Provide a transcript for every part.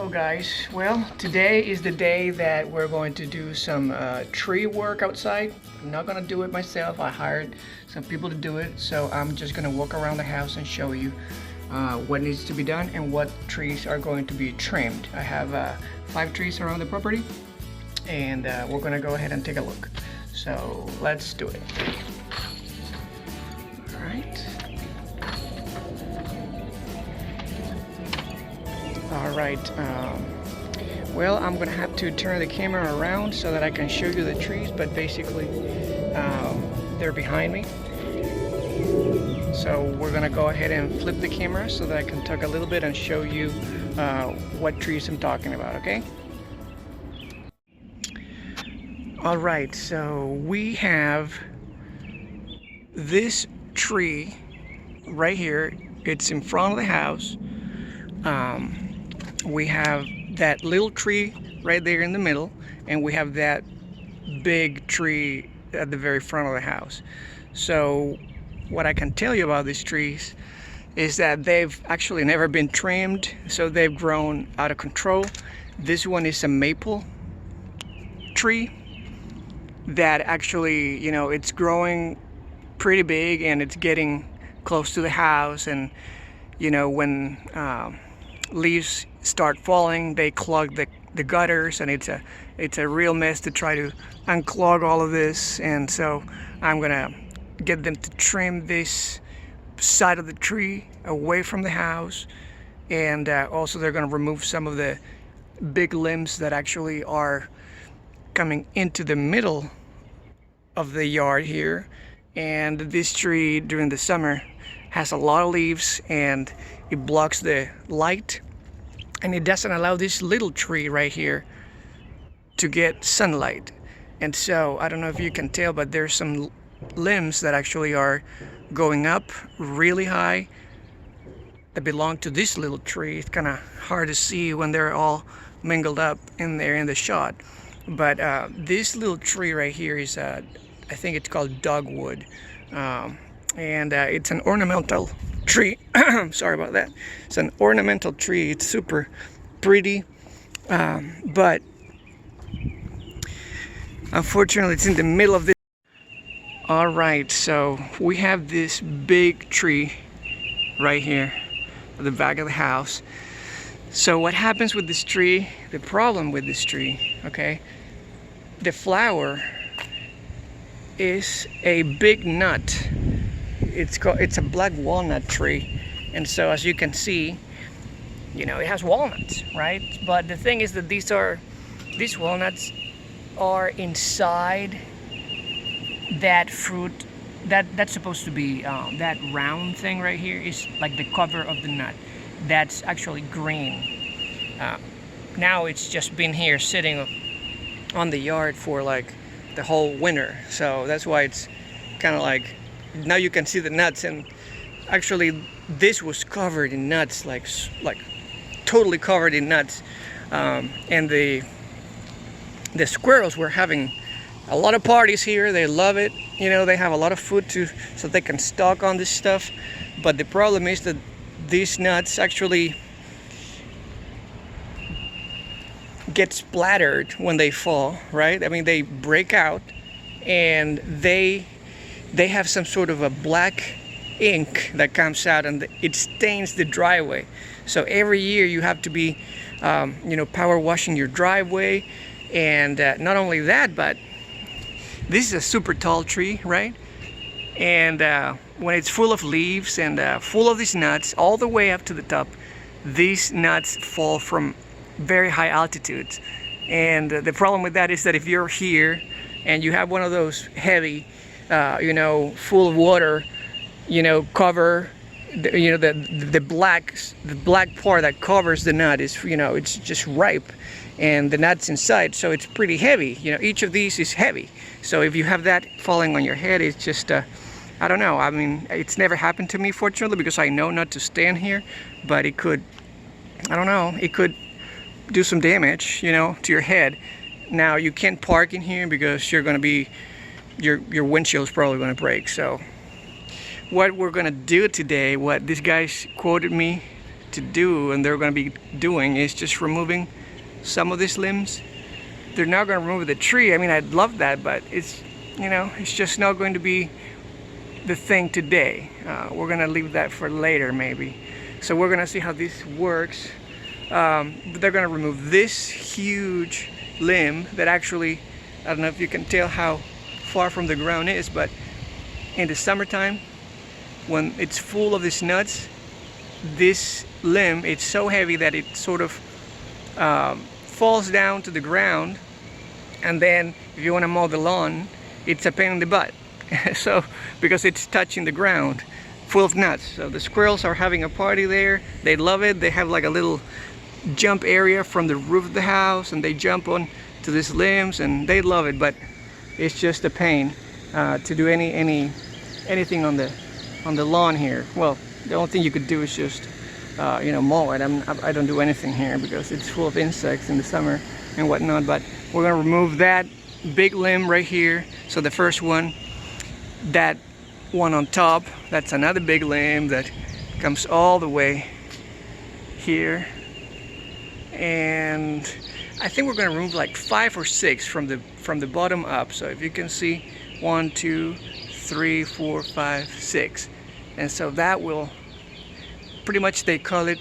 Hello guys. Well, today is the day that we're going to do some tree work outside. I'm not gonna do it myself. I hired some people to do it, so I'm just gonna walk around the house and show you what needs to be done and what trees are going to be trimmed. I have 5 trees around the property, and we're gonna go ahead and take a look. So let's do it. All right. All right, well, I'm gonna have to turn the camera around so that I can show you the trees, but basically they're behind me. So we're gonna go ahead and flip the camera so that I can talk a little bit and show you what trees I'm talking about, okay? All right, so we have this tree right here. It's in front of the house. We have that little tree right there in the middle, and we have that big tree at the very front of the house. So what I can tell you about these trees is that they've actually never been trimmed, so they've grown out of control. This one is a maple tree that actually, you know, it's growing pretty big and it's getting close to the house, and you know, when leaves start falling, they clog the gutters, and it's a real mess to try to unclog all of this. And so I'm gonna get them to trim this side of the tree away from the house, and also they're gonna remove some of the big limbs that actually are coming into the middle of the yard here. And this tree during the summer has a lot of leaves, and it blocks the light, and it doesn't allow this little tree right here to get sunlight. And so I don't know if you can tell, but there's some limbs that actually are going up really high that belong to this little tree. It's kind of hard to see when they're all mingled up in there in the shot, but this little tree right here is I think it's called Dogwood, and it's an ornamental tree. Sorry about that. It's an ornamental tree. It's super pretty, but unfortunately it's in the middle of this. All right, so we have this big tree right here at the back of the house. So what happens with this tree, the problem with this tree, okay, the flower is a big nut. It's a black walnut tree, and so as you can see, you know, it has walnuts, right? But the thing is that these walnuts are inside that fruit that's supposed to be that round thing right here is like the cover of the nut. That's actually green. Now it's just been here sitting on the yard for like the whole winter, so that's why it's kind of like, now you can see the nuts. And actually this was covered in nuts, like totally covered in nuts, and the squirrels were having a lot of parties here. They love it, you know, they have a lot of food so they can stock on this stuff. But the problem is that these nuts actually get splattered when they fall, right? I mean, they break out, and they have some sort of a black ink that comes out, and it stains the driveway. So every year you have to be you know, power washing your driveway. And not only that, but this is a super tall tree, right? And when it's full of leaves and full of these nuts all the way up to the top, these nuts fall from very high altitudes. And the problem with that is that if you're here and you have one of those heavy you know, full of water, you know, cover, you know, the black part that covers the nut is, you know, it's just ripe, and the nut's inside, so it's pretty heavy. You know, each of these is heavy. So if you have that falling on your head, it's just I don't know. I mean, it's never happened to me, fortunately, because I know not to stand here, but it could, I don't know, it could do some damage, you know, to your head. Now you can't park in here because you're going to be, your windshield's probably going to break. So what we're going to do today, what these guys quoted me to to do, and they're going to be doing, is just removing some of these limbs. They're not going to remove the tree. I mean, I'd love that, but it's, you know, it's just not going to be the thing today. We're going to leave that for later maybe. So we're going to see how this works. But they're going to remove this huge limb that actually, I don't know if you can tell how far from the ground it is, but in the summertime, when it's full of these nuts, this limb, it's so heavy that it sort of falls down to the ground, and then if you want to mow the lawn, it's a pain in the butt. So because it's touching the ground full of nuts. So the squirrels are having a party there. They love it. They have like a little jump area from the roof of the house, and they jump on to these limbs, and they love it. But it's just a pain to do anything on the lawn here. Well, the only thing you could do is just you know, mow it. I don't do anything here because it's full of insects in the summer and whatnot. But we're gonna remove that big limb right here. So the first one, that one on top, that's another big limb that comes all the way here. And I think we're gonna remove like 5 or 6 from the bottom up. So if you can see, 1, 2, 3, 4, 5, 6. And so that will pretty much, they call it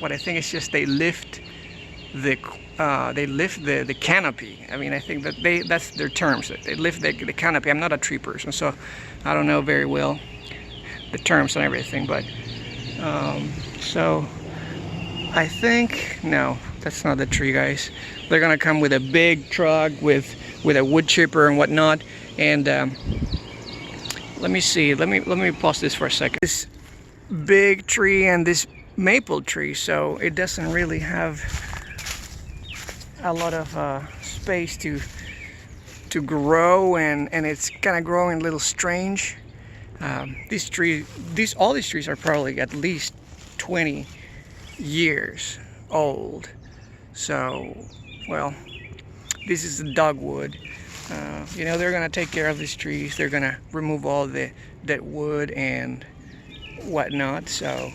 what I think is just they lift the canopy. I mean, I think that that's their terms. They lift the canopy. I'm not a tree person, so I don't know very well the terms and everything. But so I think, no, that's not the tree, guys. They're gonna come with a big truck with a wood chipper and whatnot. And let me see. Let me pause this for a second. This big tree and this maple tree, so it doesn't really have a lot of space to grow, and it's kind of growing a little strange. All these trees are probably at least 20 years old. So, well, this is the dogwood. You know, they're gonna take care of these trees. They're gonna remove all the dead wood and whatnot. So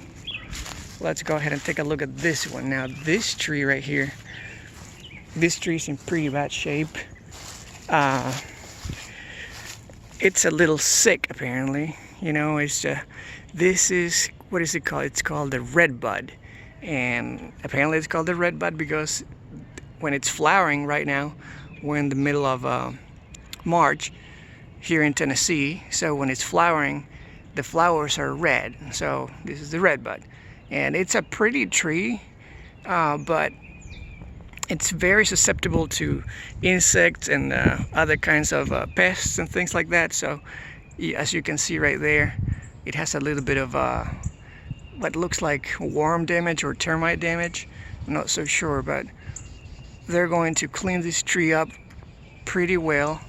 let's go ahead and take a look at this one. Now, this tree right here, this tree's in pretty bad shape. It's a little sick, apparently. You know, it's this is, what is it called? It's called the RedBud, and apparently it's called the RedBud because when it's flowering right now, we're in the middle of March here in Tennessee. So when it's flowering, the flowers are red. So this is the RedBud, and it's a pretty tree, but it's very susceptible to insects and other kinds of pests and things like that. So as you can see right there, it has a little bit of what looks like worm damage or termite damage. I'm not so sure, but they're going to clean this tree up pretty well.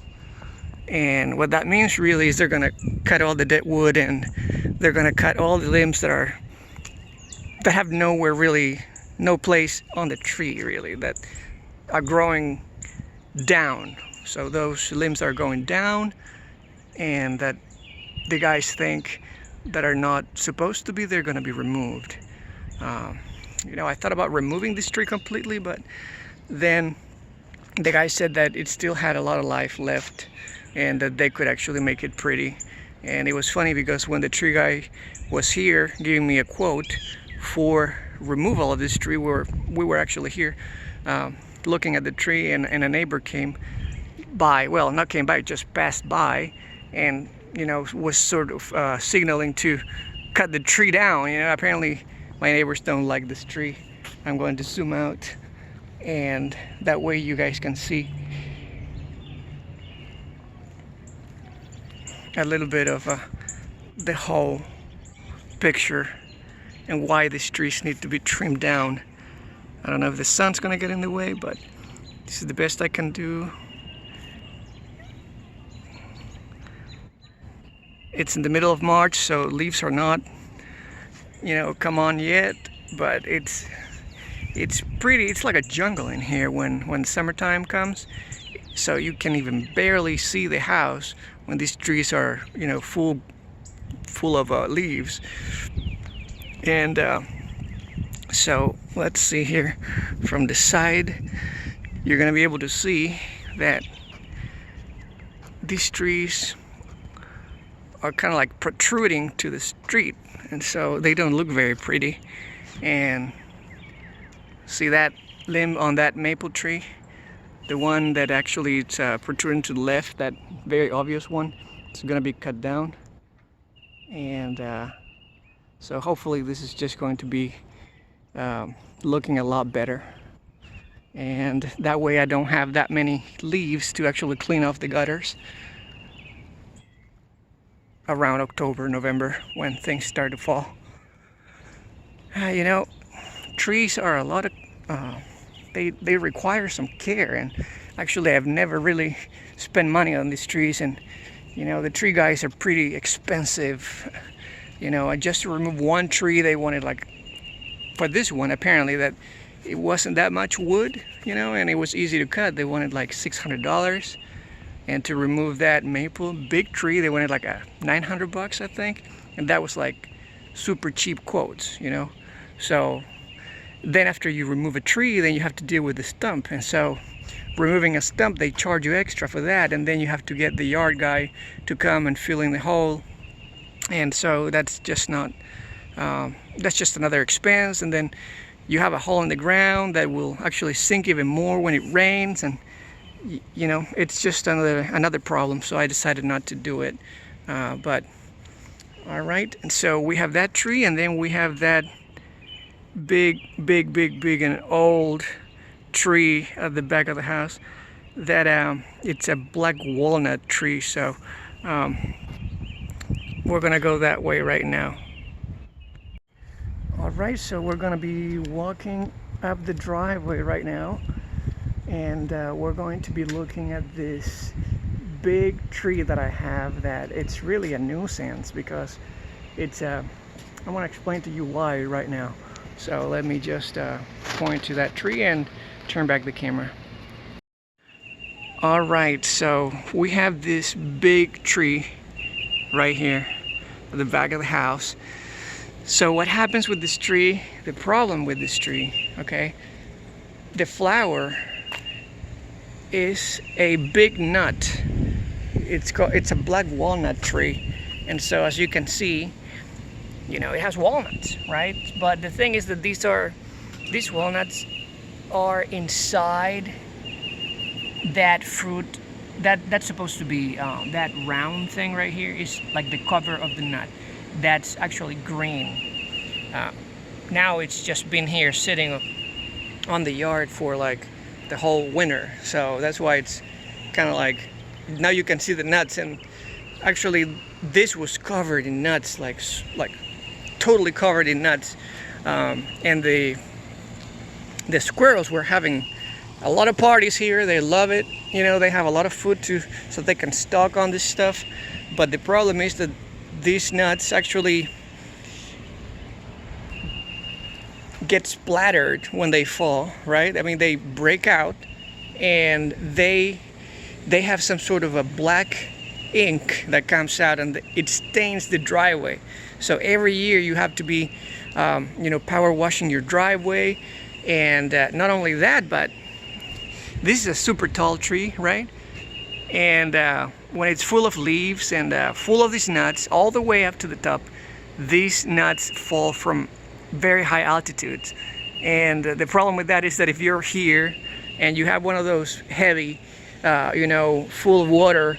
And what that means really is they're going to cut all the dead wood, and they're going to cut all the limbs that have nowhere really, no place on the tree really, that are growing down. So those limbs are going down, and that the guys think that are not supposed to be, they're going to be removed. You know, I thought about removing this tree completely, but then the guy said that it still had a lot of life left, and that they could actually make it pretty. And it was funny because when the tree guy was here giving me a quote for removal of this tree, we were actually here looking at the tree, and a neighbor came by, well, not came by, just passed by, and you know, was sort of signaling to cut the tree down. You know, apparently my neighbors don't like this tree. I'm going to zoom out, and that way you guys can see a little bit of the whole picture and why these trees need to be trimmed down. I don't know if the sun's gonna get in the way, but this is the best I can do. It's in the middle of March, so leaves are not, you know, come on yet, but it's pretty. It's like a jungle in here when summertime comes. So you can even barely see the house when these trees are, you know, full of leaves. And So let's see here from the side. You're gonna be able to see that these trees are kind of like protruding to the street, and so they don't look very pretty. And see that limb on that maple tree, the one that actually it's protruding to the left, that very obvious one, it's gonna be cut down. And so hopefully this is just going to be looking a lot better, and that way I don't have that many leaves to actually clean off the gutters around October, November, when things start to fall. You know, trees are a lot of they require some care, and actually I've never really spent money on these trees, and you know, the tree guys are pretty expensive. You know, I just removed one tree. They wanted, like, for this one apparently, that it wasn't that much wood, you know, and it was easy to cut. They wanted like $600, and to remove that maple big tree they wanted like $900, I think, and that was like super cheap quotes, you know. So then after you remove a tree, then you have to deal with the stump, and so removing a stump, they charge you extra for that, and then you have to get the yard guy to come and fill in the hole, and so that's just not that's just another expense. And then you have a hole in the ground that will actually sink even more when it rains, and you know, it's just another problem. So I decided not to do it. But all right, and so we have that tree, and then we have that big and old tree at the back of the house that it's a black walnut tree. So we're gonna go that way right now. All right, so we're gonna be walking up the driveway right now, and we're going to be looking at this big tree that I have, that it's really a nuisance because it's I want to explain to you why right now. So let me just point to that tree and turn back the camera. All right, so we have this big tree right here at the back of the house. So what happens with this tree, the problem with this tree, okay, the flower is a big nut. It's a black walnut tree, and so as you can see, you know, it has walnuts, right? But the thing is that these walnuts are inside that fruit. That's supposed to be that round thing right here is like the cover of the nut. That's actually green. Now it's just been here sitting on the yard for like the whole winter, so that's why it's kind of like, now you can see the nuts. And actually this was covered in nuts, like totally covered in nuts, and the squirrels were having a lot of parties here. They love it, you know, they have a lot of food so they can stock on this stuff. But the problem is that these nuts actually get splattered when they fall, right? I mean, they break out, and they have some sort of a black ink that comes out, and it stains the driveway. So every year you have to be you know, power washing your driveway. And not only that, but this is a super tall tree, right? And when it's full of leaves and full of these nuts all the way up to the top, these nuts fall from very high altitudes. And the problem with that is that if you're here and you have one of those heavy you know, full of water,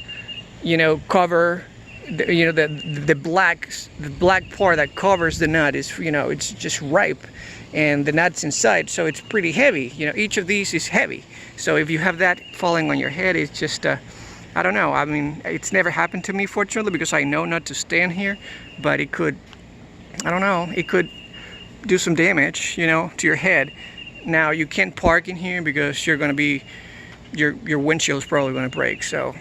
you know, cover, you know, the black part that covers the nut is, you know, it's just ripe, and the nut's inside, so it's pretty heavy. You know, each of these is heavy. So if you have that falling on your head, it's just I don't know. I mean, it's never happened to me, fortunately, because I know not to stand here, but it could, I don't know, it could do some damage, you know, to your head. Now you can't park in here because you're going to be, your windshield's probably going to break. So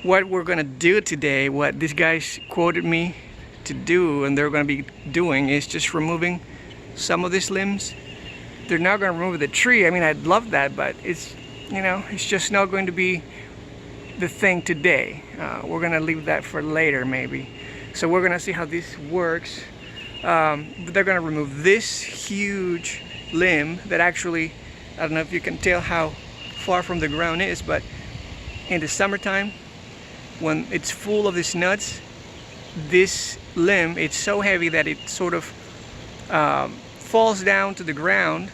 what we're going to do today, what these guys quoted me to do, and they're going to be doing, is just removing some of these limbs. They're not going to remove the tree. I mean, I'd love that, but it's, you know, it's just not going to be the thing today. We're going to leave that for later maybe. So we're going to see how this works They're going to remove this huge limb that actually, I don't know if you can tell how far from the ground is, but in the summertime, when it's full of these nuts, this limb, it's so heavy that it sort of falls down to the ground,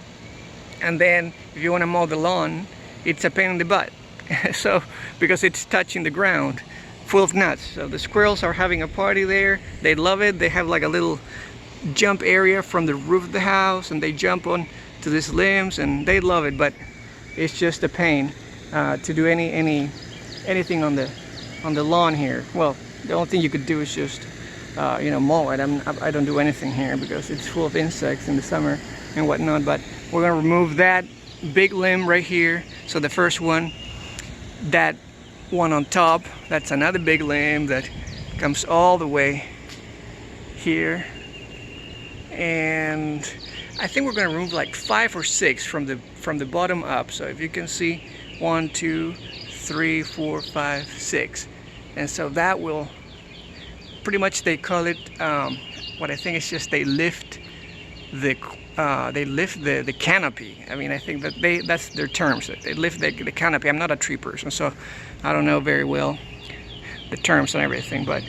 and then if you want to mow the lawn, it's a pain in the butt. So because it's touching the ground full of nuts. So the squirrels are having a party there. They love it. They have like a little jump area from the roof of the house, and they jump on to these limbs, and they love it. But it's just a pain to do anything on the lawn here. Well, the only thing you could do is just mow it. I don't do anything here because it's full of insects in the summer and whatnot. But we're gonna remove that big limb right here. So the first one, that one on top, that's another big limb that comes all the way here. And I think we're gonna remove like 5 or 6 from the bottom up. So if you can see, 1, 2, 3, 4, 5, 6. And so that will pretty much, they call it what I think is just they lift the canopy. I mean, I think that that's their terms. They lift the canopy. I'm not a tree person, so I don't know very well the terms and everything. But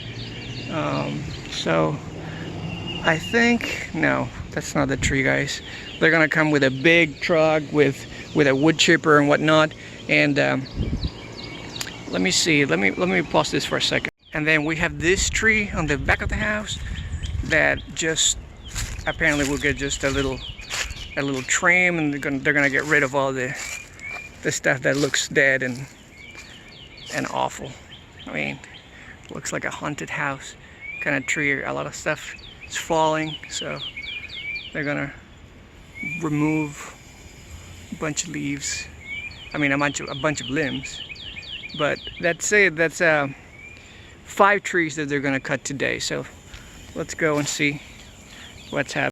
so I think, no, that's not the tree, guys. They're gonna come with a big truck with a wood chipper and whatnot. And let me see. Let me pause this for a second. And then we have this tree on the back of the house that just apparently will get just a little trim, and they're gonna get rid of all the stuff that looks dead and awful. I mean, it looks like a haunted house kind of tree. A lot of stuff is falling, so they're gonna remove a bunch of leaves. I mean, a bunch of limbs. But that's it. That's 5 trees that they're gonna cut today. So let's go and see what's happening.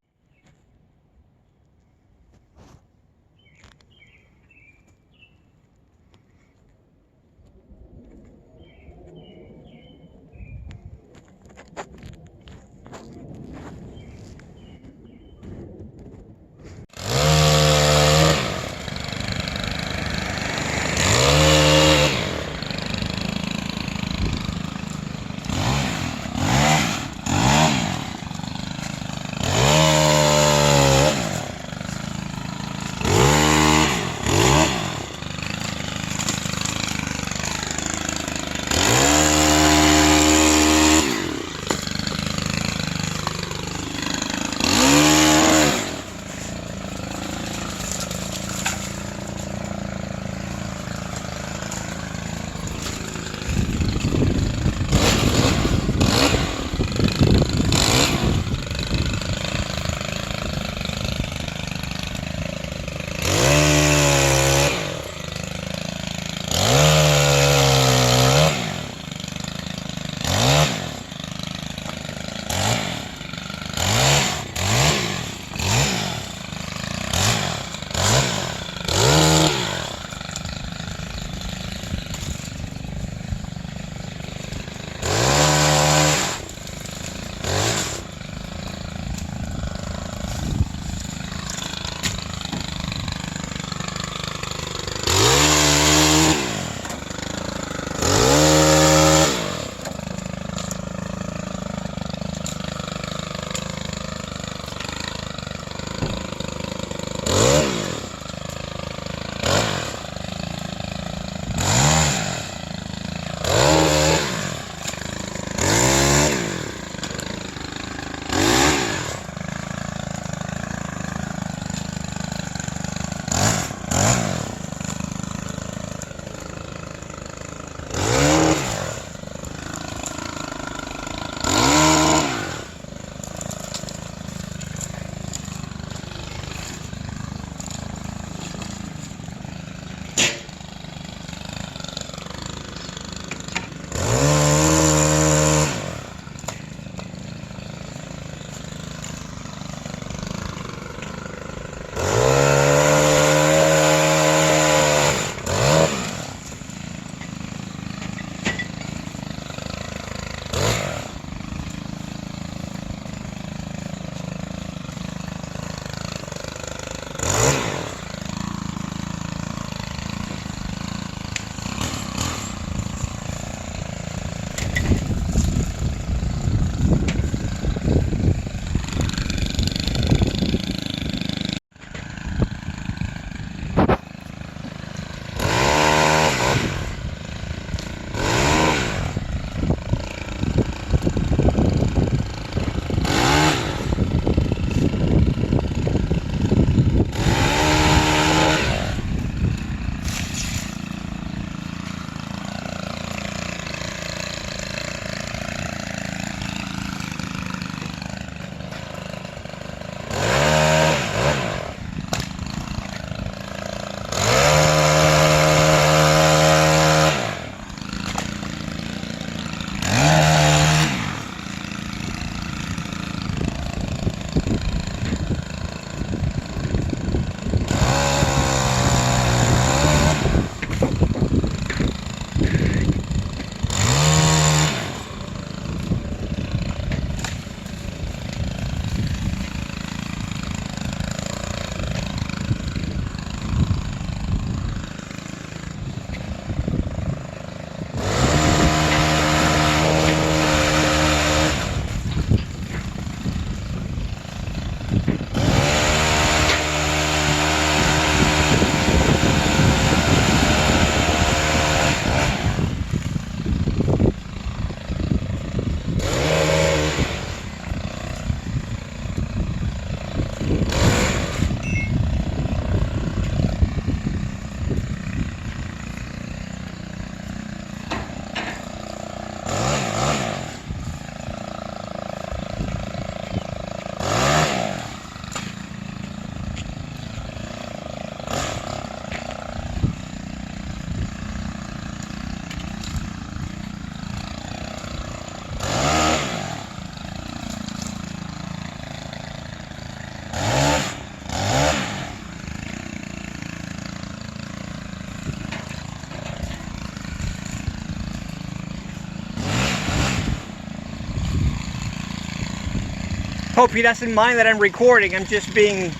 hope he doesn't mind that I'm recording. I'm just being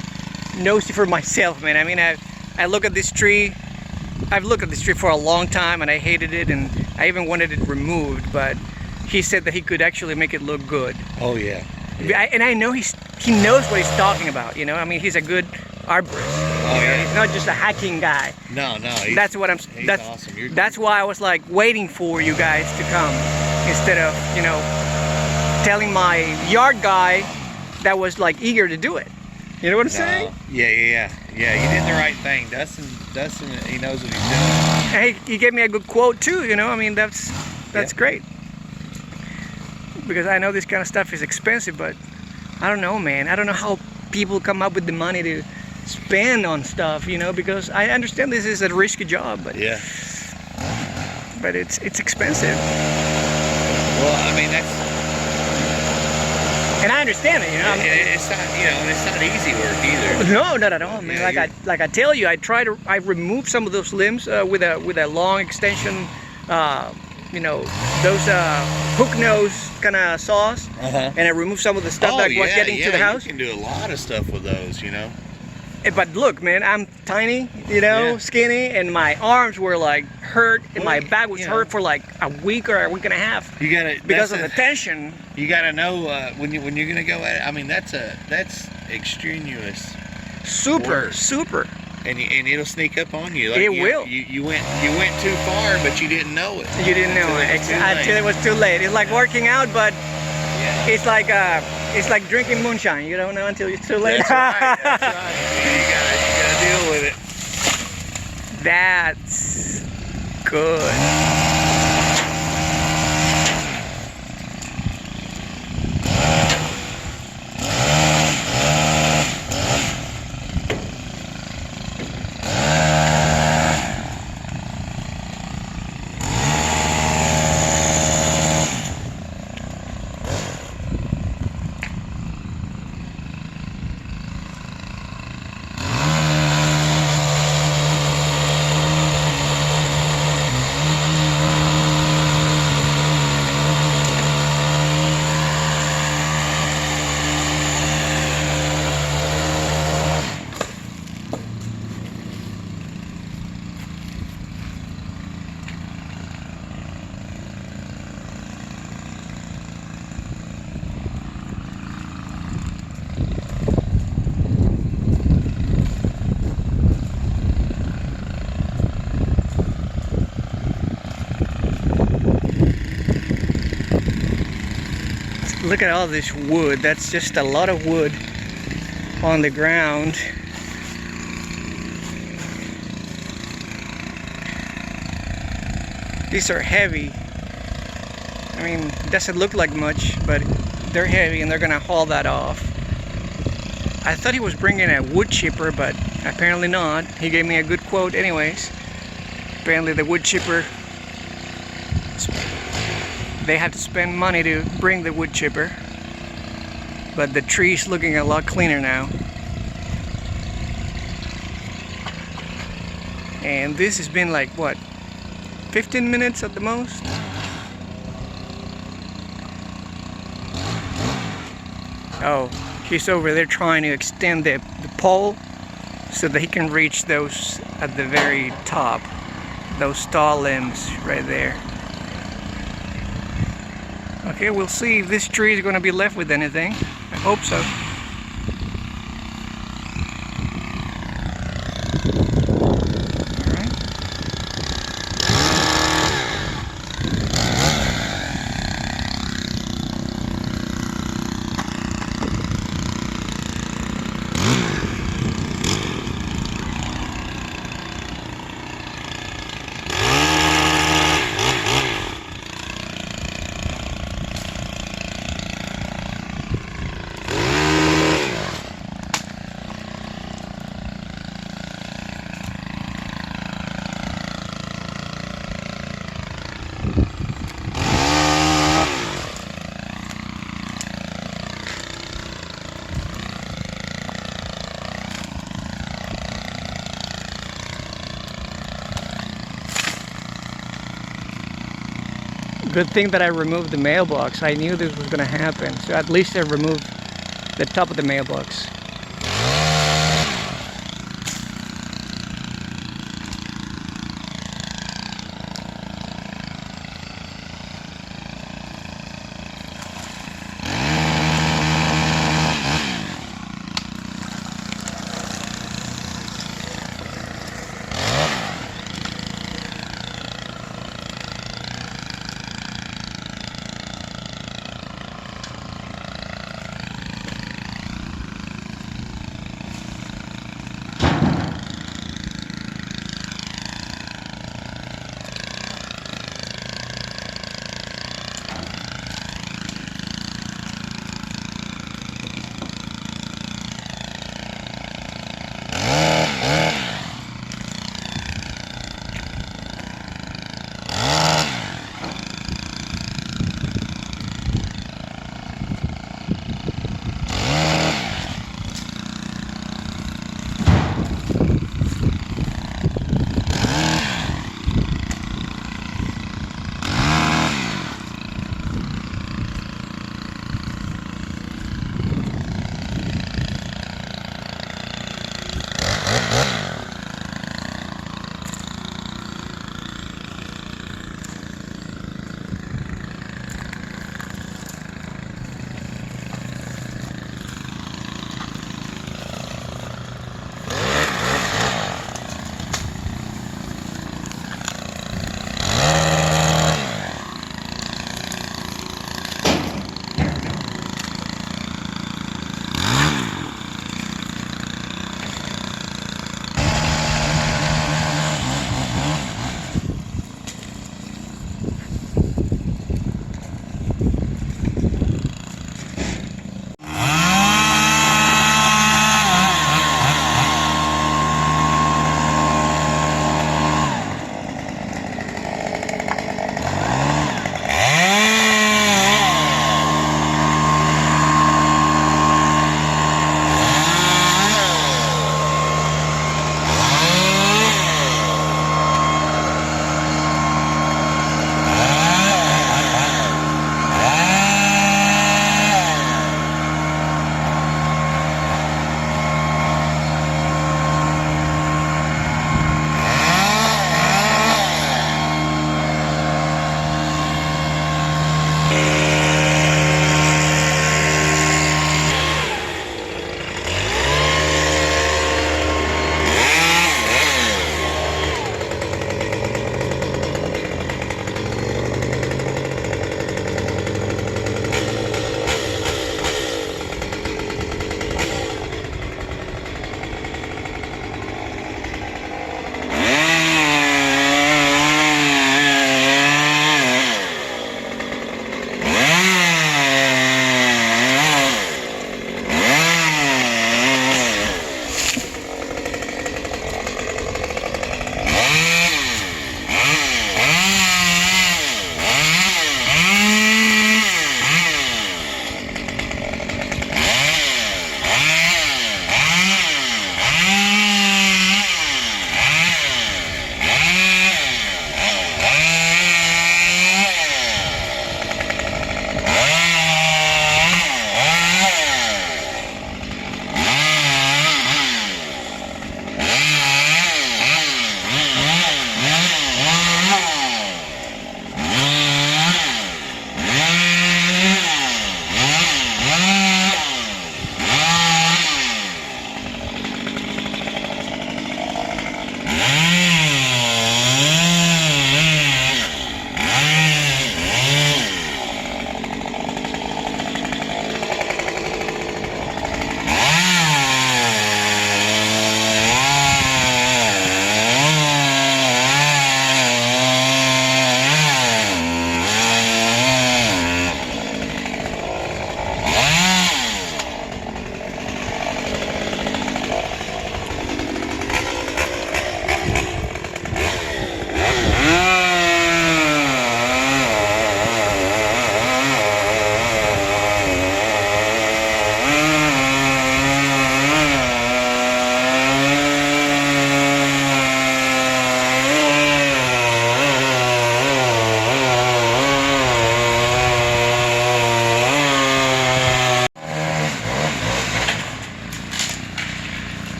nosy for myself, man. I mean, I look at this tree. I've looked at this tree for a long time and I hated it, and I even wanted it removed, but he said that he could actually make it look good. Oh yeah. And I know he knows what he's talking about, you know. I mean, he's a good arborist. Oh yeah. He's not just a hacking guy. No. That's what that's awesome. That's why I was like waiting for you guys to come instead of, you know, telling my yard guy that was like eager to do it. You know what I'm saying? Yeah. You did the right thing. Dustin, he knows what he's doing. Hey, he gave me a good quote too. You know, I mean, that's great. Because I know this kind of stuff is expensive, but I don't know, man. I don't know how people come up with the money to spend on stuff, you know, because I understand this is a risky job, but yeah. But it's expensive. Well, I mean, that's. And I understand it, you know. It's not, you know, and it's not easy work either. No, not at all, man. Yeah, like I tell you, I removed some of those limbs with a long extension, you know, those hook nose kind of saws, and I removed some of the stuff that was getting to the house. You can do a lot of stuff with those, you know. But look, man, I'm tiny, you know, skinny, and my arms were like hurt, and my back was hurt for like a week or a week and a half. You gotta because of the tension. You gotta know when you're gonna go at it. I mean, that's extraneous. Super. And it'll sneak up on you. Like it will. You went too far, but you didn't know it. You didn't know it until it was too late. It's like working out, but it's like drinking moonshine. You don't know until it's too late. That's right. You gotta deal with it. That's good. Look at all this wood. That's just a lot of wood on the ground. These are heavy. I mean, it doesn't look like much, but they're heavy and they're gonna haul that off. I thought he was bringing a wood chipper, but apparently not. He gave me a good quote anyways. Apparently the wood chipper, they had to spend money to bring the wood chipper, but the tree's looking a lot cleaner now. And this has been like, what, 15 minutes at the most? Oh, he's over there trying to extend the pole so that he can reach those at the very top, those tall limbs right there. Okay, we'll see if this tree is going to be left with anything. I hope so. Good thing that I removed the mailbox. I knew this was going to happen, so at least I removed the top of the mailbox.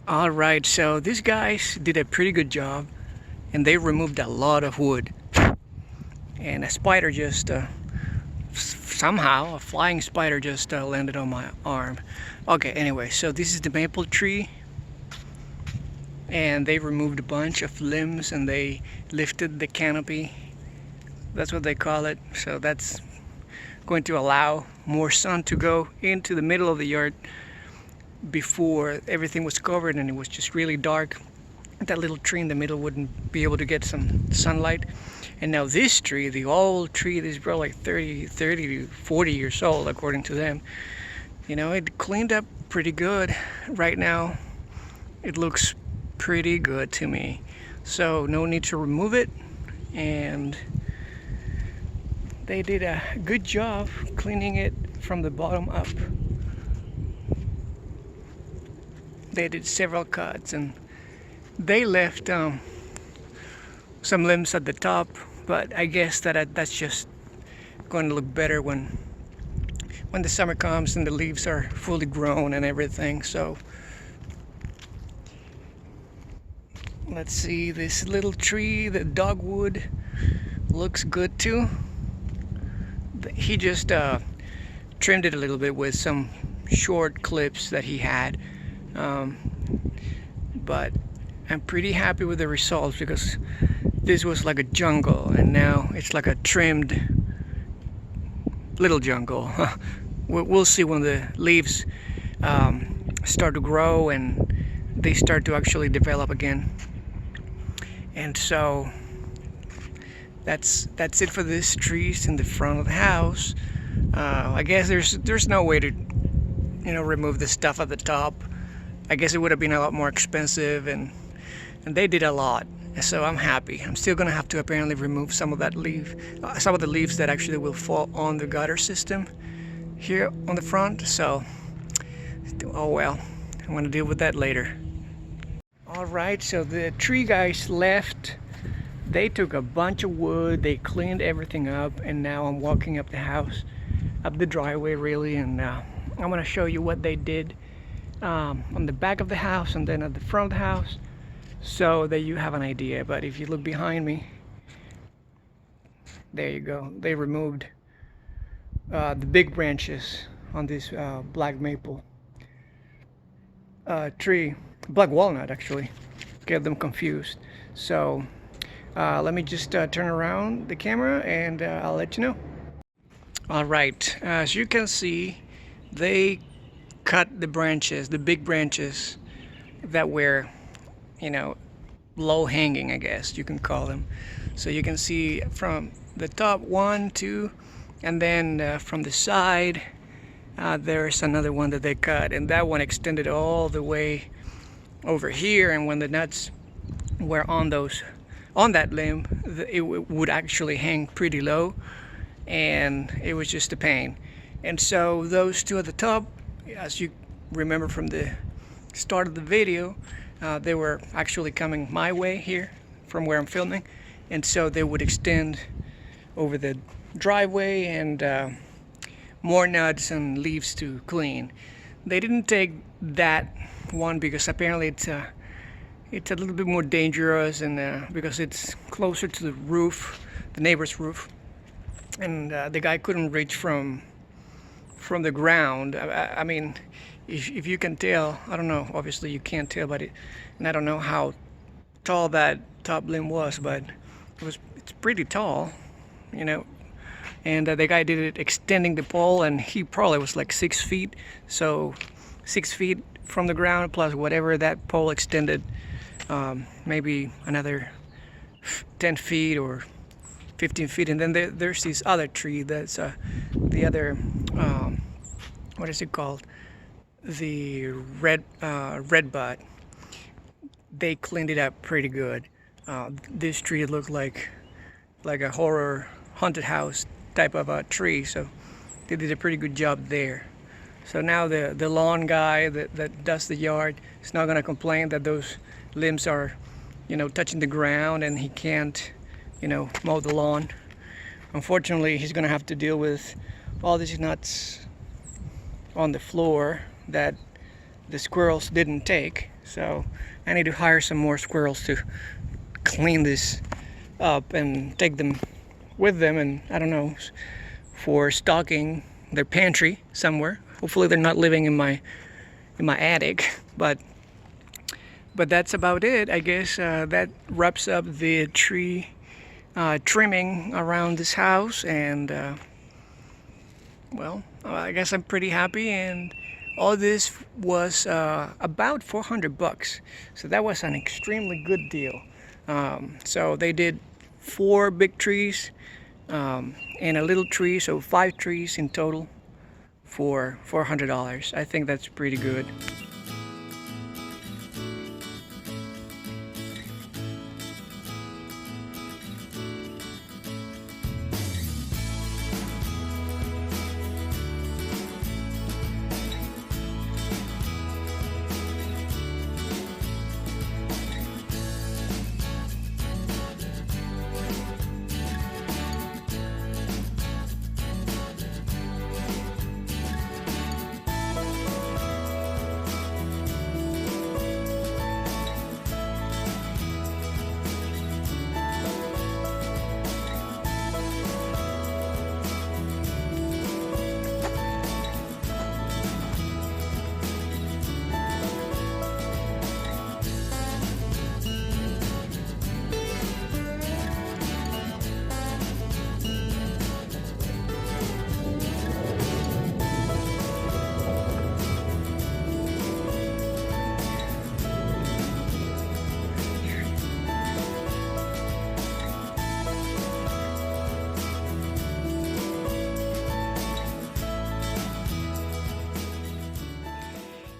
All right, so these guys did a pretty good job, and they removed a lot of wood. And a spider just somehow a flying spider just landed on my arm. Okay, anyway, so this is the maple tree, and they removed a bunch of limbs and they lifted the canopy. That's what they call it. So that's going to allow more sun to go into the middle of the yard. Before, everything was covered and it was just really dark. That little tree in the middle wouldn't be able to get some sunlight. And now this tree, the old tree, this is probably like 30 to 40 years old according to them, you know, it cleaned up pretty good. Right now it looks pretty good to me, so no need to remove it, and they did a good job cleaning it from the bottom up. They did several cuts, and they left some limbs at the top, but I guess that's just going to look better when the summer comes and the leaves are fully grown and everything. So let's see, this little tree, the dogwood, looks good too. He just trimmed it a little bit with some short clips that he had, but I'm pretty happy with the results, because this was like a jungle and now it's like a trimmed little jungle. We'll see when the leaves start to grow and they start to actually develop again. And so that's it for these trees in the front of the house. I guess there's no way to, you know, remove the stuff at the top. I guess it would have been a lot more expensive, and they did a lot. So I'm happy. I'm still gonna have to apparently remove some of that some of the leaves that actually will fall on the gutter system here on the front. So, oh well, I'm gonna deal with that later. All right, so the tree guys left. They took a bunch of wood, they cleaned everything up, and now I'm walking up the house, up the driveway really, and I'm gonna show you what they did on the back of the house and then at the front of the house, so that you have an idea. But if you look behind me, there you go. They removed the big branches on this black maple tree, black walnut actually, get them confused. So let me just turn around the camera and I'll let you know. All right, as you can see, they cut the branches, the big branches that were, you know, low hanging, I guess you can call them. So you can see from the top 1, 2, and then from the side there's another one that they cut, and that one extended all the way over here. And when the nuts were on that limb, it would actually hang pretty low, and it was just a pain. And so those two at the top, as you remember from the start of the video, they were actually coming my way here from where I'm filming, and so they would extend over the driveway, and more nuts and leaves to clean. They didn't take that one because apparently it's a little bit more dangerous, and because it's closer to the roof, the neighbor's roof, and the guy couldn't reach from the ground. I mean, if you can tell, I don't know, obviously you can't tell, but and I don't know how tall that top limb was, but it's pretty tall, you know. And the guy did it extending the pole, and he probably was like 6 feet, so 6 feet from the ground plus whatever that pole extended, maybe another 10 feet or 15 feet. And then there's this other tree that's the other, what is it called? The RedBud. They cleaned it up pretty good. This tree looked like a horror haunted house type of a tree, so they did a pretty good job there. So now the lawn guy that does the yard is not going to complain that those limbs are, you know, touching the ground and he can't, you know, mow the lawn. Unfortunately, he's going to have to deal with all these nuts on the floor that the squirrels didn't take. So I need to hire some more squirrels to clean this up and take them with them, and I don't know, for stocking their pantry somewhere. Hopefully they're not living in my attic, but that's about it. I guess that wraps up the tree trimming around this house, and well, I guess I'm pretty happy. And all this was about 400 bucks, so that was an extremely good deal. So they did 4 big trees and a little tree, so 5 trees in total for $400. I think that's pretty good.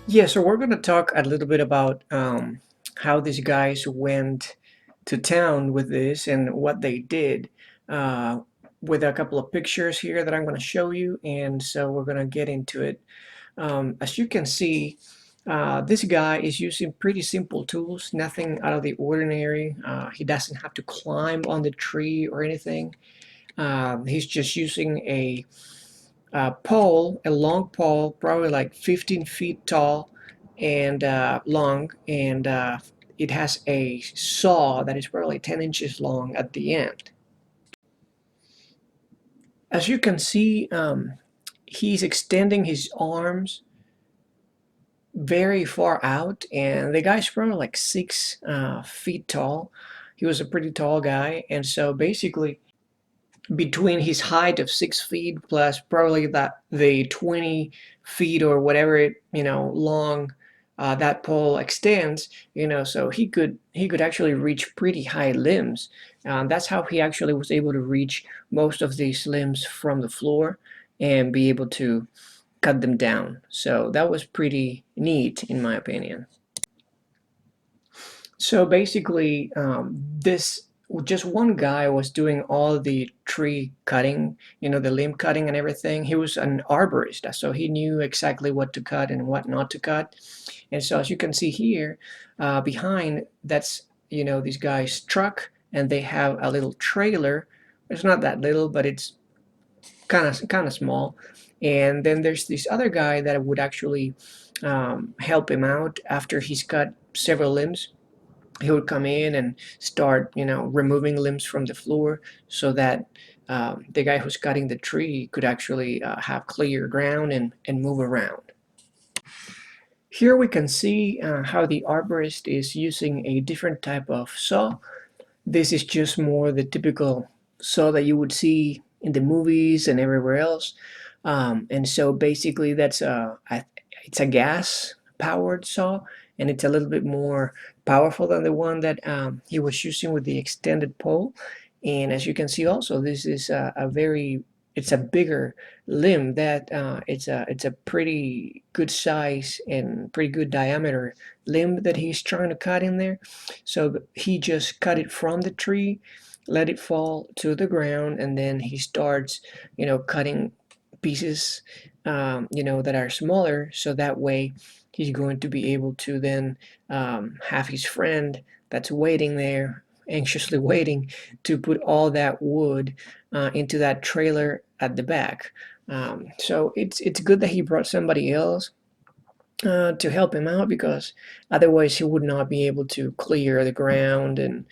Yeah, so we're going to talk a little bit about how these guys went to town with this and what they did, uh, with a couple of pictures here that I'm going to show you. And so we're going to get into it. As you can see, this guy is using pretty simple tools, nothing out of the ordinary. He doesn't have to climb on the tree or anything. He's just using a pole, a long pole, probably like 15 feet tall and long, and it has a saw that is probably 10 inches long at the end. As you can see, he's extending his arms very far out, and the guy's probably like 6 feet tall. He was a pretty tall guy, and so basically between his height of 6 feet plus probably that the 20 feet or whatever it long that pole extends, so he could actually reach pretty high limbs. That's how he actually was able to reach most of these limbs from the floor and be able to cut them down. So that was pretty neat in my opinion. So basically, this just one guy was doing all the tree cutting, the limb cutting and everything. He was an arborist, so he knew exactly what to cut and what not to cut. And so as you can see here, behind, that's these guys' truck, and they have a little trailer. It's not that little, but it's kind of small. And then there's this other guy that would actually help him out after he's cut several limbs. He would come in and start, removing limbs from the floor so that the guy who's cutting the tree could actually have clear ground and move around. Here we can see how the arborist is using a different type of saw. This is just more the typical saw that you would see in the movies and everywhere else. And so basically it's a gas powered saw, and it's a little bit more powerful than the one that he was using with the extended pole. And as you can see also, this is it's a bigger limb that it's a pretty good size and pretty good diameter limb that he's trying to cut in there. So he just cut it from the tree, let it fall to the ground, and then he starts cutting pieces that are smaller, so that way he's going to be able to then have his friend that's waiting there, anxiously waiting to put all that wood into that trailer at the back. So it's good that he brought somebody else to help him out, because otherwise he would not be able to clear the ground and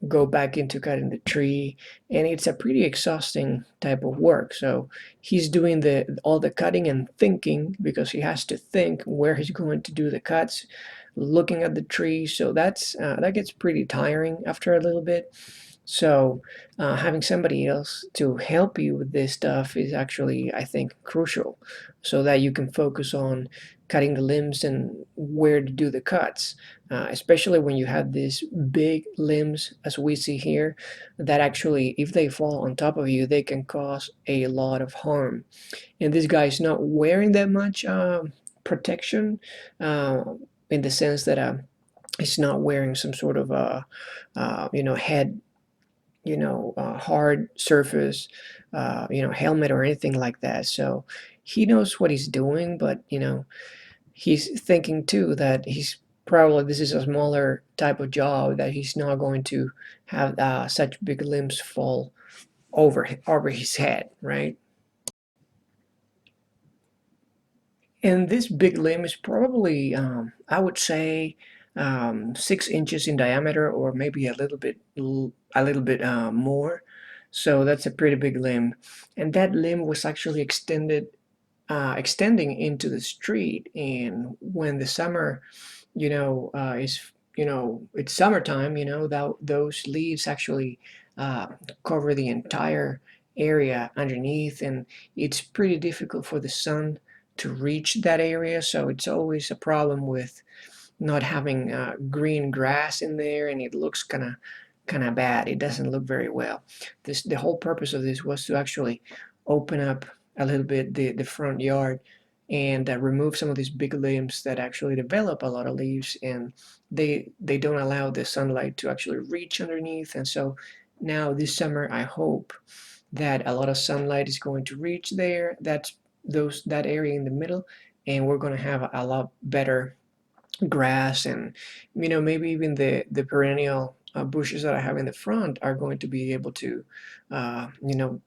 go back into cutting the tree, and it's a pretty exhausting type of work. So he's doing the all the cutting and thinking, because he has to think where he's going to do the cuts, looking at the tree. So that gets pretty tiring after a little bit. So having somebody else to help you with this stuff is actually, I think, crucial, so that you can focus on cutting the limbs and where to do the cuts, especially when you have these big limbs, as we see here, that actually, if they fall on top of you, they can cause a lot of harm. And this guy is not wearing that much protection, uh, in the sense that he's not wearing some sort of head, hard surface, helmet or anything like that. So he knows what he's doing, but he's thinking too that he's probably, this is a smaller type of job, that he's not going to have such big limbs fall over his head, right? And this big limb is probably, I would say, 6 inches in diameter, or maybe a little bit more. So that's a pretty big limb, and that limb was actually extending into the street. And when the summer, is it's summertime, that those leaves actually cover the entire area underneath, and it's pretty difficult for the sun to reach that area. So it's always a problem with not having green grass in there, and it looks kind of bad. It doesn't look very well. The whole purpose of this was to actually open up a little bit the front yard, and remove some of these big limbs that actually develop a lot of leaves, and they don't allow the sunlight to actually reach underneath. And so now this summer, I hope that a lot of sunlight is going to reach there. That area in the middle, and we're going to have a lot better grass, and maybe even the perennial bushes that I have in the front are going to be able to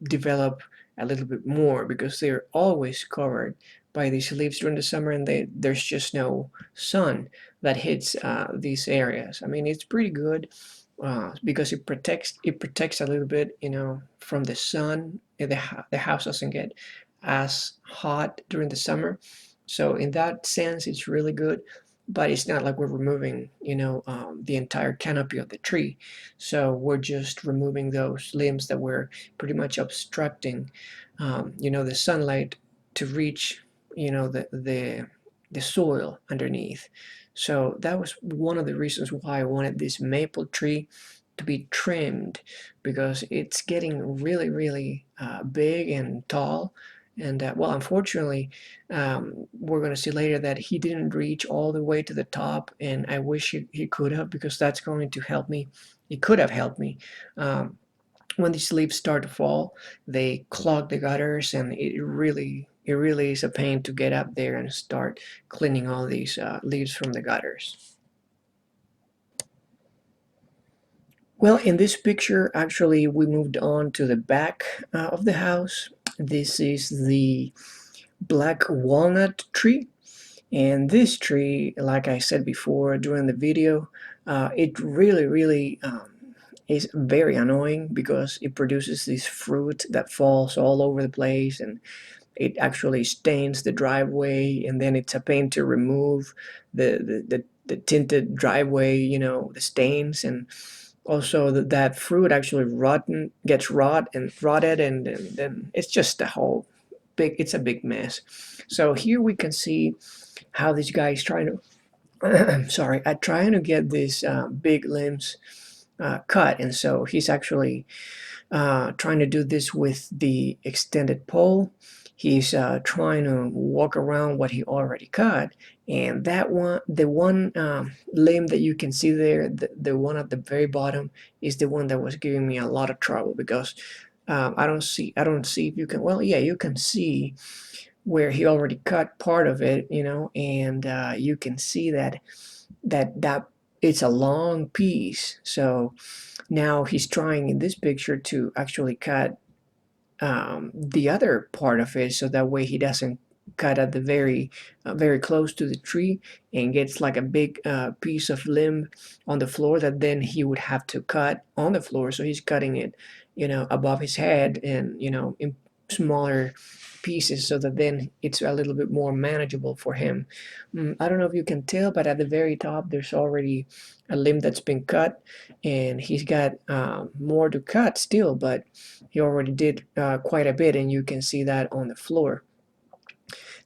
develop a little bit more, because they're always covered by these leaves during the summer, and there's just no sun that hits these areas. I mean, it's pretty good, because it protects a little bit, from the sun. The house doesn't get as hot during the summer, so in that sense, it's really good. But it's not like we're removing, the entire canopy of the tree. So we're just removing those limbs that were pretty much obstructing, the sunlight to reach, the soil underneath. So that was one of the reasons why I wanted this maple tree to be trimmed, because it's getting really, really big and tall. And well, unfortunately, we're going to see later that he didn't reach all the way to the top, and I wish he could have, because that's going to help me. It could have helped me. When these leaves start to fall, they clog the gutters, and it really is a pain to get up there and start cleaning all these leaves from the gutters. Well, in this picture, actually, we moved on to the back of the house. This is the black walnut tree. And this tree, like I said before during the video, it really, really is very annoying, because it produces this fruit that falls all over the place, and it actually stains the driveway, and then it's a pain to remove the tinted driveway, the stains. And also that fruit actually gets rotted, and then it's just it's a big mess. So here we can see how this guy is trying to sorry, trying to get these big limbs cut. And so he's actually trying to do this with the extended pole. He's trying to walk around what he already cut, and the one limb that you can see there, the one at the very bottom, is the one that was giving me a lot of trouble, because I don't see if you can. Well, yeah, you can see where he already cut part of it, and you can see that it's a long piece. So now he's trying in this picture to actually cut the other part of it, so that way he doesn't cut at the very close to the tree and gets like a big piece of limb on the floor that then he would have to cut on the floor. So he's cutting it, above his head and in smaller pieces so that then it's a little bit more manageable for him. I don't know if you can tell, but at the very top there's already a limb that's been cut, and he's got more to cut still, but he already did quite a bit, and you can see that on the floor.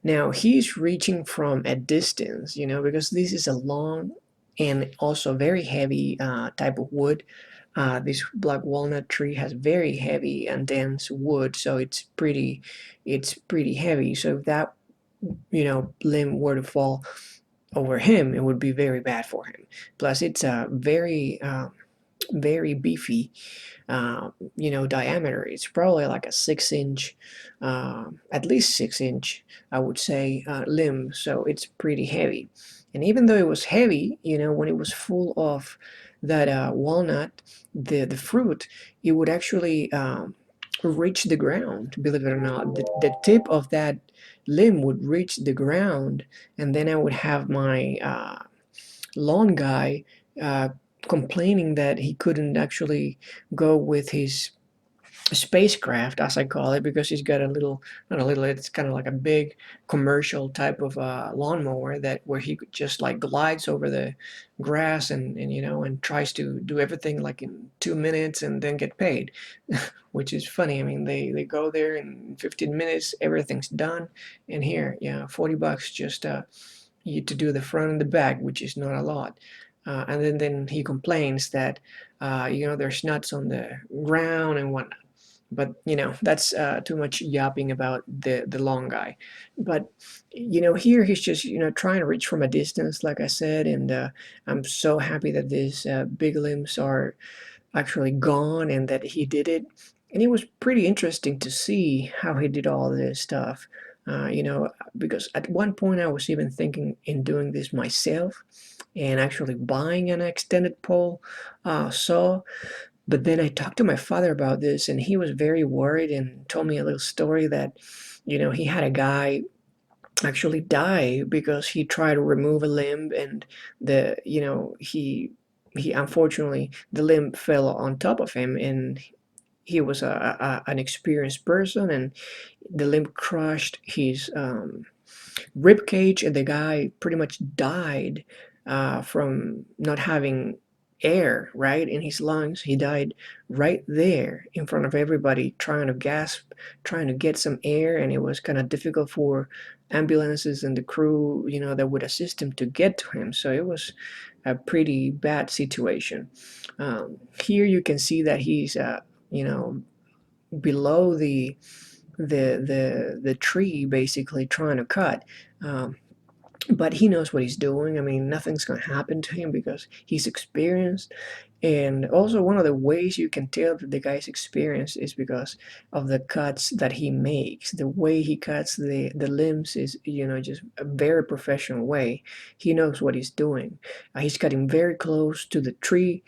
Now he's reaching from a distance, because this is a long and also very heavy type of wood. This black walnut tree has very heavy and dense wood, so it's pretty heavy. So if that limb were to fall over him, it would be very bad for him. Plus, it's a very beefy diameter. It's probably like a 6 inch, at least 6 inch, I would say, limb. So it's pretty heavy. And even though it was heavy, when it was full of that walnut, the fruit, it would actually reach the ground. Believe it or not, the tip of that limb would reach the ground, and then I would have my lawn guy uh, complaining that he couldn't actually go with his spacecraft, as I call it, because he's got a little, not a little, it's kind of like a big commercial type of lawnmower that where he just like glides over the grass and tries to do everything like in 2 minutes and then get paid, which is funny. I mean, they go there in 15 minutes, everything's done, and here, yeah, $40 just you to do the front and the back, which is not a lot. And then he complains that there's nuts on the ground and whatnot. But that's too much yapping about the long guy. But here he's just trying to reach from a distance, like I said, and I'm so happy that these big limbs are actually gone and that he did it. And it was pretty interesting to see how he did all this stuff. Because at one point I was even thinking in doing this myself and actually buying an extended pole saw. But then I talked to my father about this, and he was very worried and told me a little story that, he had a guy actually die because he tried to remove a limb, and he unfortunately the limb fell on top of him, and he was an experienced person, and the limb crushed his rib cage, and the guy pretty much died from not having air right in his lungs. He died right there in front of everybody, trying to gasp, trying to get some air, and it was kind of difficult for ambulances and the crew, that would assist him to get to him. So it was a pretty bad situation. Here you can see that he's, below the tree, basically trying to cut. Um, but he knows what he's doing. I mean, nothing's going to happen to him because he's experienced. And also, one of the ways you can tell that the guy's experienced is because of the cuts that he makes. The way he cuts the limbs is, just a very professional way. He knows what he's doing. He's cutting very close to the tree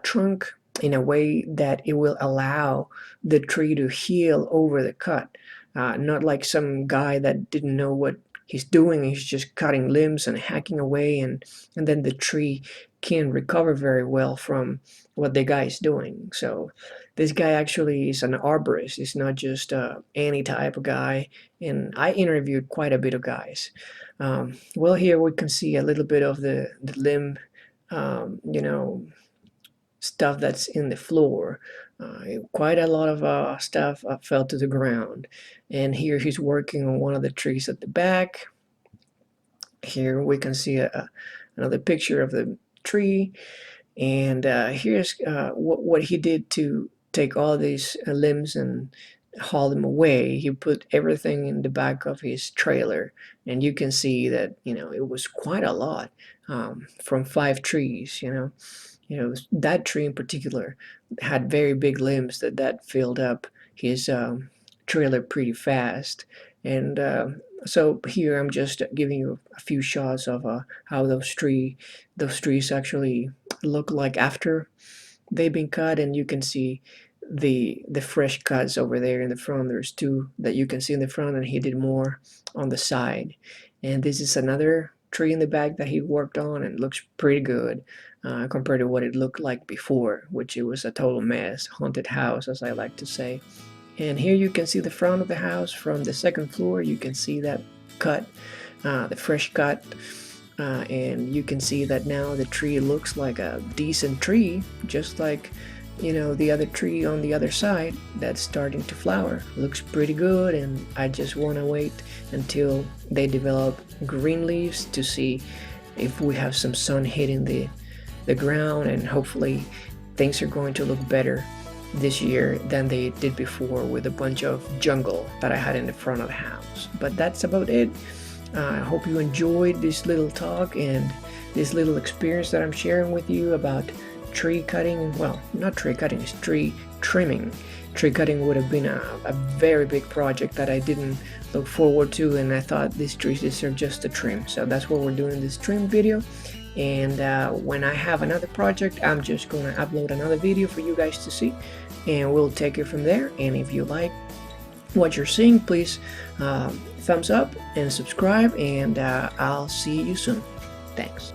trunk in a way that it will allow the tree to heal over the cut. Not like some guy that didn't know what he's doing. He's just cutting limbs and hacking away, and then the tree can recover very well from what the guy is doing. So this guy actually is an arborist. He's not just any type of guy. And I interviewed quite a bit of guys. Well, here we can see a little bit of the limb, stuff that's in the floor. Quite a lot of stuff fell to the ground. And here he's working on one of the trees at the back. Here we can see another picture of the tree. And here's what he did to take all these limbs and haul them away. He put everything in the back of his trailer. And you can see that, it was quite a lot from 5 trees, that tree in particular had very big limbs that filled up his trailer pretty fast. And so here I'm just giving you a few shots of how those trees actually look like after they've been cut, and you can see the fresh cuts over there in the front. There's two that you can see in the front, and he did more on the side. And this is another tree in the back that he worked on, and it looks pretty good compared to what it looked like before, which it was a total mess, haunted house, as I like to say. And here you can see the front of the house from the second floor. You can see that cut, the fresh cut, and you can see that now the tree looks like a decent tree, just like, you know, the other tree on the other side that's starting to flower. Looks pretty good, and I just want to wait until they develop green leaves to see if we have some sun hitting the ground, and hopefully things are going to look better this year than they did before with a bunch of jungle that I had in the front of the house. But that's about it. I hope you enjoyed this little talk and this little experience that I'm sharing with you about tree cutting. Well, not tree cutting, it's tree trimming. Tree cutting would have been a very big project that I didn't look forward to, and I thought these trees deserve just a trim. So that's what we're doing in this trim video. And when I have another project, I'm just going to upload another video for you guys to see, and we'll take it from there. And if you like what you're seeing, please thumbs up and subscribe, and I'll see you soon. Thanks.